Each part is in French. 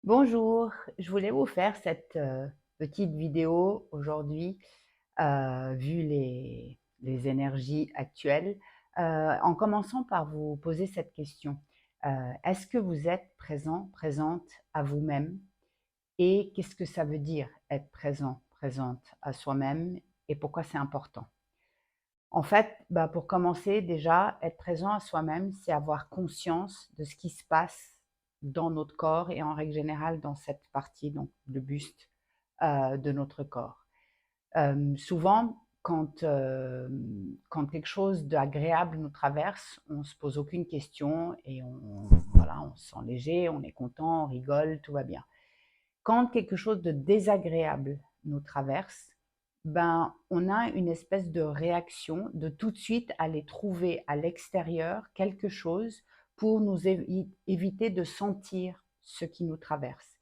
Bonjour, je voulais vous faire cette petite vidéo aujourd'hui, vu les énergies actuelles, en commençant par vous poser cette question. Est-ce que vous êtes présent, présente à vous-même? Et qu'est-ce que ça veut dire être présent, présente à soi-même et pourquoi c'est important? En fait, bah, pour commencer, déjà, être présent à soi-même, c'est avoir conscience de ce qui se passe dans notre corps et en règle générale dans cette partie, donc le buste de notre corps. Souvent, quand quelque chose d'agréable nous traverse, on ne se pose aucune question et voilà, on se sent léger, on est content, on rigole, tout va bien. Quand quelque chose de désagréable nous traverse, ben, on a une espèce de réaction de tout de suite aller trouver à l'extérieur quelque chose pour nous éviter de sentir ce qui nous traverse.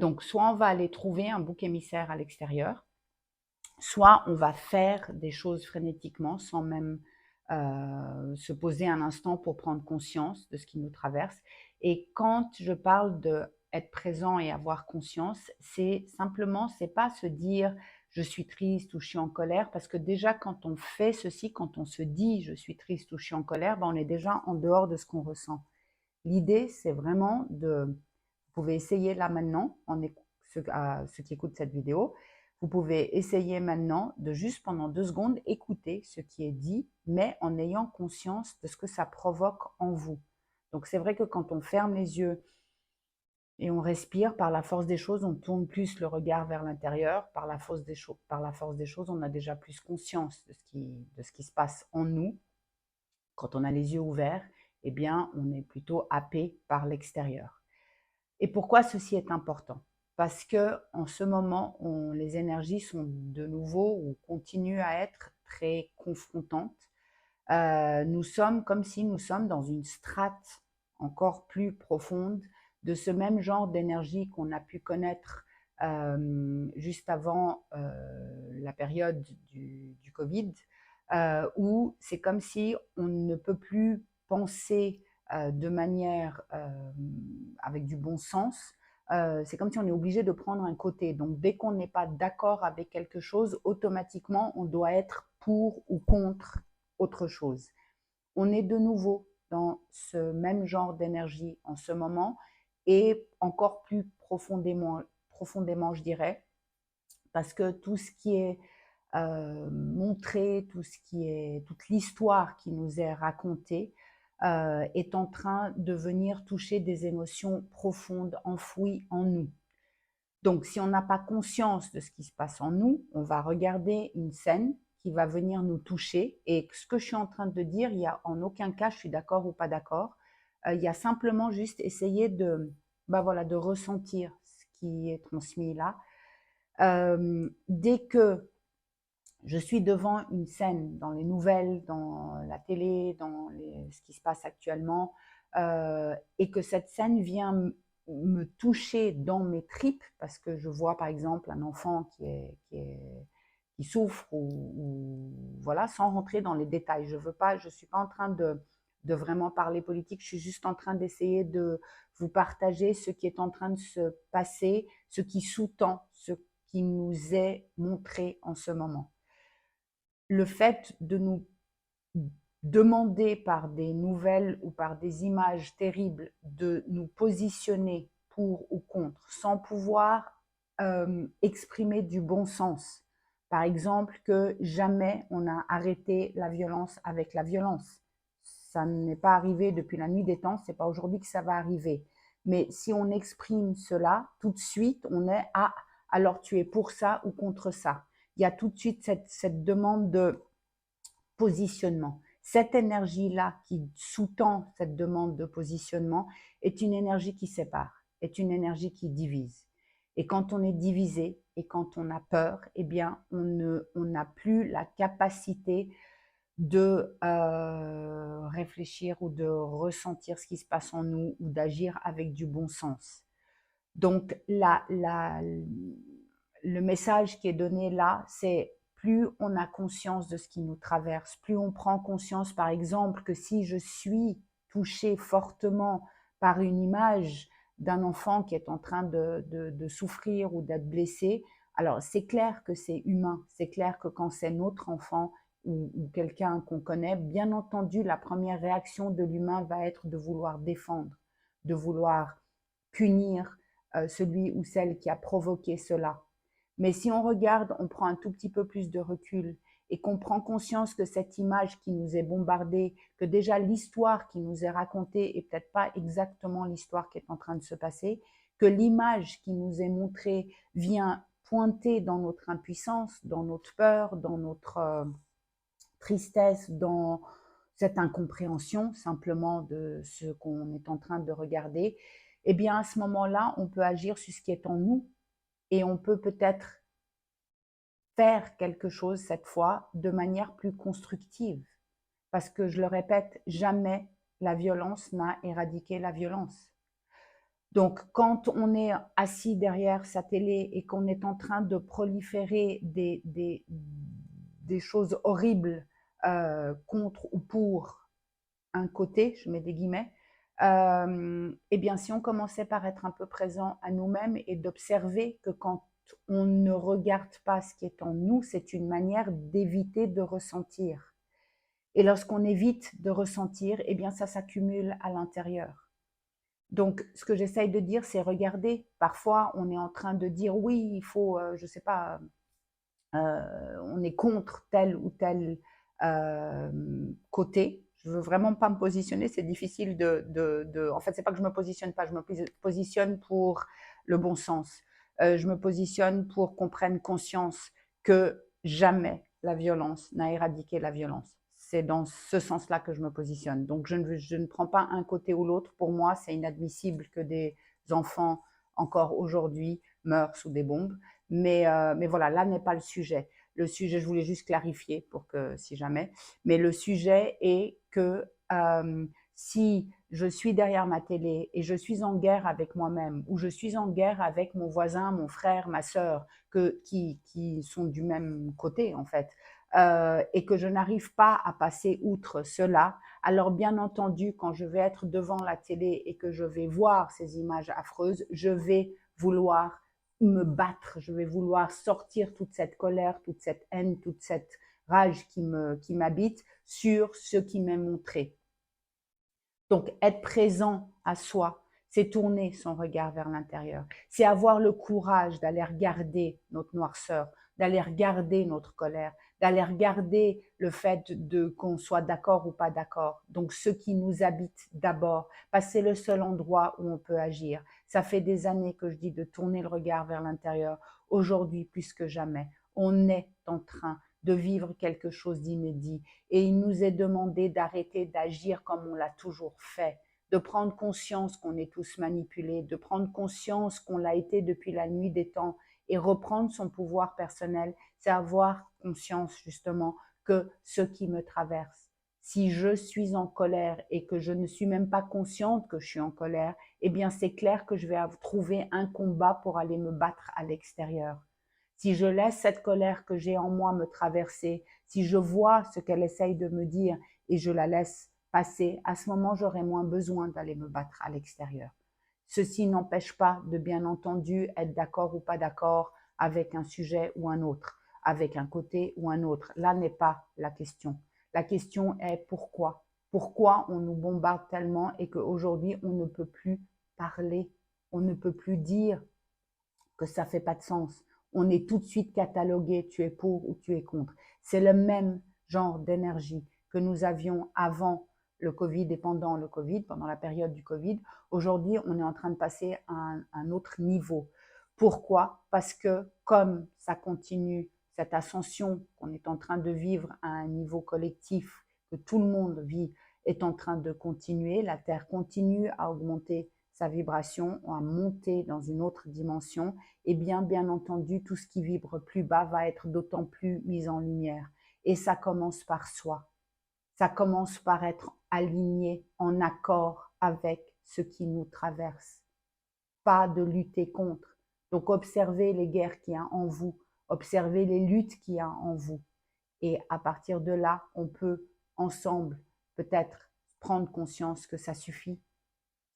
Donc, soit on va aller trouver un bouc émissaire à l'extérieur, soit on va faire des choses frénétiquement sans même se poser un instant pour prendre conscience de ce qui nous traverse. Et quand je parle de être présent et avoir conscience, c'est simplement, c'est pas se dire je suis triste ou je suis en colère, parce que déjà quand on fait ceci, quand on se dit je suis triste ou je suis en colère, ben on est déjà en dehors de ce qu'on ressent. L'idée, c'est vraiment vous pouvez essayer là maintenant, ceux qui écoutent cette vidéo, vous pouvez essayer maintenant de juste pendant 2 secondes écouter ce qui est dit, mais en ayant conscience de ce que ça provoque en vous. Donc c'est vrai que quand on ferme les yeux et on respire, par la force des choses, on tourne plus le regard vers l'intérieur, par la force des choses, on a déjà plus conscience de ce qui se passe en nous. Quand on a les yeux ouverts, eh bien, on est plutôt happé par l'extérieur. Et pourquoi ceci est important? Parce que en ce moment, les énergies sont de nouveau ou continuent à être très confrontantes. Nous sommes comme si nous sommes dans une strate encore plus profonde de ce même genre d'énergie qu'on a pu connaître juste avant la période du Covid, où c'est comme si on ne peut plus penser de manière avec du bon sens. C'est comme si on est obligé de prendre un côté. Donc, dès qu'on n'est pas d'accord avec quelque chose, automatiquement, on doit être pour ou contre autre chose. On est de nouveau dans ce même genre d'énergie en ce moment et encore plus profondément, je dirais, parce que tout ce qui est montré, toute l'histoire qui nous est racontée est en train de venir toucher des émotions profondes enfouies en nous. Donc, si on n'a pas conscience de ce qui se passe en nous, on va regarder une scène qui va venir nous toucher. Et ce que je suis en train de dire, il n'y a en aucun cas, je suis d'accord ou pas d'accord. Il y a simplement juste essayer bah voilà, de ressentir ce qui est transmis là. Dès que je suis devant une scène dans les nouvelles, dans la télé, ce qui se passe actuellement, et que cette scène vient me toucher dans mes tripes, parce que je vois par exemple un enfant qui souffre, ou voilà, sans rentrer dans les détails. Je suis pas en train de vraiment parler politique, je suis juste en train d'essayer de vous partager ce qui est en train de se passer, ce qui sous-tend, ce qui nous est montré en ce moment. Le fait de nous demander par des nouvelles ou par des images terribles de nous positionner pour ou contre sans pouvoir exprimer du bon sens. Par exemple, que jamais on a arrêté la violence avec la violence. Ça n'est pas arrivé depuis la nuit des temps, c'est pas aujourd'hui que ça va arriver. Mais si on exprime cela, tout de suite, on est ah, alors tu es pour ça ou contre ça. Il y a tout de suite cette demande de positionnement. Cette énergie-là qui sous-tend cette demande de positionnement est une énergie qui sépare, est une énergie qui divise. Et quand on est divisé et quand on a peur, eh bien, on n'a plus la capacité de réfléchir ou de ressentir ce qui se passe en nous ou d'agir avec du bon sens. Donc, le message qui est donné là, c'est plus on a conscience de ce qui nous traverse, plus on prend conscience, par exemple, que si je suis touchée fortement par une image, d'un enfant qui est en train de souffrir ou d'être blessé, alors c'est clair que c'est humain, c'est clair que quand c'est notre enfant ou quelqu'un qu'on connaît, bien entendu, la première réaction de l'humain va être de vouloir défendre, de vouloir punir celui ou celle qui a provoqué cela. Mais si on regarde, on prend un tout petit peu plus de recul et qu'on prend conscience que cette image qui nous est bombardée, que déjà l'histoire qui nous est racontée est peut-être pas exactement l'histoire qui est en train de se passer, que l'image qui nous est montrée vient pointer dans notre impuissance, dans notre peur, dans notre tristesse, dans cette incompréhension simplement de ce qu'on est en train de regarder, eh bien à ce moment-là, on peut agir sur ce qui est en nous et on peut peut-être faire quelque chose cette fois de manière plus constructive. Parce que je le répète, jamais la violence n'a éradiqué la violence. Donc, quand on est assis derrière sa télé et qu'on est en train de proliférer des choses horribles contre ou pour un côté, je mets des guillemets, eh bien, si on commençait par être un peu présent à nous-mêmes et d'observer que quand on ne regarde pas ce qui est en nous, c'est une manière d'éviter de ressentir. Et lorsqu'on évite de ressentir, eh bien, ça s'accumule à l'intérieur. Donc, ce que j'essaye de dire, c'est regarder. Parfois, on est en train de dire oui, il faut, je ne sais pas, on est contre tel ou tel côté. Je ne veux vraiment pas me positionner, c'est difficile En fait, c'est pas que je me positionne pas, je me positionne pour le bon sens. Je me positionne pour qu'on prenne conscience que jamais la violence n'a éradiqué la violence. C'est dans ce sens-là que je me positionne. Donc, je ne prends pas un côté ou l'autre. Pour moi, c'est inadmissible que des enfants, encore aujourd'hui, meurent sous des bombes. Mais voilà, là n'est pas le sujet. Le sujet, je voulais juste clarifier pour que, si jamais, mais le sujet est que si je suis derrière ma télé et je suis en guerre avec moi-même, ou je suis en guerre avec mon voisin, mon frère, ma sœur, qui sont du même côté en fait, et que je n'arrive pas à passer outre cela, alors bien entendu, quand je vais être devant la télé et que je vais voir ces images affreuses, je vais vouloir me battre, je vais vouloir sortir toute cette colère, toute cette haine, toute cette rage qui m'habite sur ce qui m'est montré. Donc, être présent à soi, c'est tourner son regard vers l'intérieur. C'est avoir le courage d'aller regarder notre noirceur, d'aller regarder notre colère, d'aller regarder le fait qu'on soit d'accord ou pas d'accord. Donc, ce qui nous habite d'abord, parce que c'est le seul endroit où on peut agir. Ça fait des années que je dis de tourner le regard vers l'intérieur. Aujourd'hui, plus que jamais, on est en train de vivre quelque chose d'inédit. Et il nous est demandé d'arrêter d'agir comme on l'a toujours fait, de prendre conscience qu'on est tous manipulés, de prendre conscience qu'on l'a été depuis la nuit des temps et reprendre son pouvoir personnel, c'est avoir conscience justement que ce qui me traverse, si je suis en colère et que je ne suis même pas consciente que je suis en colère, eh bien c'est clair que je vais trouver un combat pour aller me battre à l'extérieur. Si je laisse cette colère que j'ai en moi me traverser, si je vois ce qu'elle essaye de me dire et je la laisse passer, à ce moment, j'aurai moins besoin d'aller me battre à l'extérieur. Ceci n'empêche pas de, bien entendu, être d'accord ou pas d'accord avec un sujet ou un autre, avec un côté ou un autre. Là n'est pas la question. La question est pourquoi? Pourquoi on nous bombarde tellement et qu'aujourd'hui, on ne peut plus parler, on ne peut plus dire que ça fait pas de sens. On est tout de suite catalogué, tu es pour ou tu es contre. C'est le même genre d'énergie que nous avions avant le Covid et pendant le Covid, pendant la période du Covid. Aujourd'hui, on est en train de passer à un autre niveau. Pourquoi? Parce que comme ça continue, cette ascension qu'on est en train de vivre à un niveau collectif, que tout le monde vit, est en train de continuer, la Terre continue à augmenter sa vibration, à monter dans une autre dimension, et bien entendu, tout ce qui vibre plus bas va être d'autant plus mis en lumière. Et ça commence par soi. Ça commence par être aligné, en accord avec ce qui nous traverse. Pas de lutter contre. Donc observez les guerres qu'il y a en vous, observez les luttes qu'il y a en vous. Et à partir de là, on peut ensemble peut-être prendre conscience que ça suffit.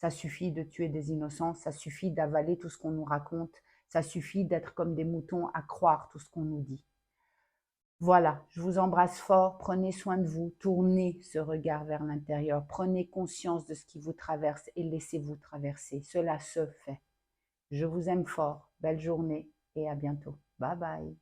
Ça suffit de tuer des innocents, ça suffit d'avaler tout ce qu'on nous raconte, ça suffit d'être comme des moutons à croire tout ce qu'on nous dit. Voilà, je vous embrasse fort, prenez soin de vous, tournez ce regard vers l'intérieur, prenez conscience de ce qui vous traverse et laissez-vous traverser. Cela se fait. Je vous aime fort, belle journée et à bientôt. Bye bye.